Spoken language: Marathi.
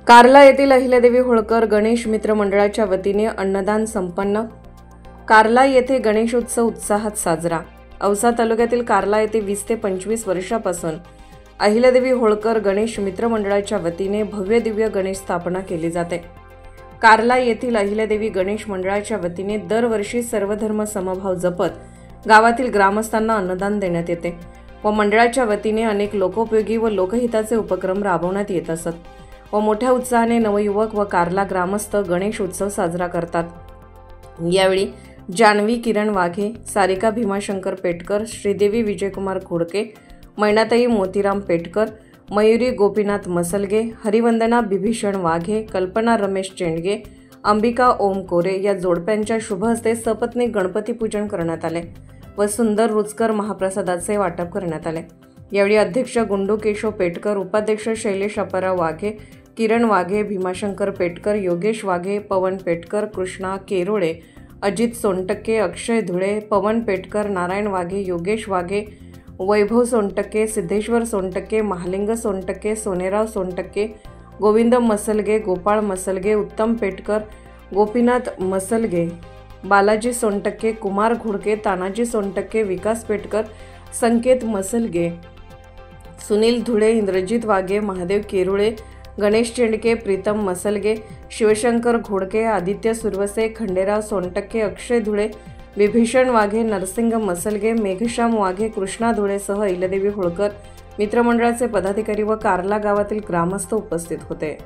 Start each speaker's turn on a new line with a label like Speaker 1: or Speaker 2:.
Speaker 1: कार्ला येथील अहिल्यादेवी होळकर गणेश मित्र मंडळाच्या वतीने अन्नदान संपन्न। कार्ला येथे गणेशोत्सव उत्साहात साजरा। औसा तालुक्यातील कार्ला येथे 20 ते 25 वर्षापासून अहिल्यादेवी होळकर गणेश मित्र मंडळाच्या वतीने भव्य दिव्य गणेश स्थापना केली जाते। कार्ला येथील अहिल्यादेवी गणेश मंडळाच्या वतीने दरवर्षी सर्वधर्म समभाव जपत गावातील ग्रामस्थांना अन्नदान देण्यात येते व मंडळाच्या वतीने अनेक लोकोपयोगी व लोकहिताचे उपक्रम राबवण्यात येत असत व मोठ्या उत्साहाने नवयुवक व कार्ला ग्रामस्थ गणेश उत्सव साजरा करतात। यावेळी जानवी किरण वाघे, सारिका भीमाशंकर पेटकर, श्रीदेवी विजयकुमार खोडके, मैनाताई मोतीराम पेटकर, मयुरी गोपीनाथ मसलगे, हरिवंदना बिभीषण वाघे, कल्पना रमेश चेंडगे, अंबिका ओम कोरे या जोडप्यांच्या शुभ हस्ते सपत्नीक गणपती पूजन करण्यात आले व सुंदर रुचकर महाप्रसादाचे वाटप करण्यात आले। यावेळी अध्यक्ष गुंडू केशव पेटकर, उपाध्यक्ष शैलेश अप्पाराव वाघे, किरण वाघे, भीमाशंकर पेटकर, योगेश वाघे, पवन पेटकर, कृष्णा केरोळे, अजित सोनटक्के, अक्षय धुळे, पवन पेटकर, नारायण वाघे, योगेश वाघे, वैभव सोनटक्के, सिद्धेश्वर सोनटक्के, महालिंग सोनटक्के, सोनेराव सोनटक्के, गोविंद मसलगे, गोपाळ मसलगे, उत्तम पेटकर, गोपीनाथ मसलगे, बालाजी सोनटक्के, कुमार घोडके, तानाजी सोनटक्के, विकास पेटकर, संकेत मसलगे, सुनील धुळे, इंद्रजित वाघे, महादेव केरुळे, गणेश चेंडके, प्रीतम मसलगे, शिवशंकर घोडके, आदित्य सुरवसे, खंडेराव सोनटक्के, अक्षय धुळे, विभीषण वाघे, नरसिंग मसलगे, मेघश्याम वाघे, कृष्णा धुळेसह अहिल्यादेवी होळकर मित्रमंडळाचे पदाधिकारी व कार्ला गावातील ग्रामस्थ उपस्थित होते।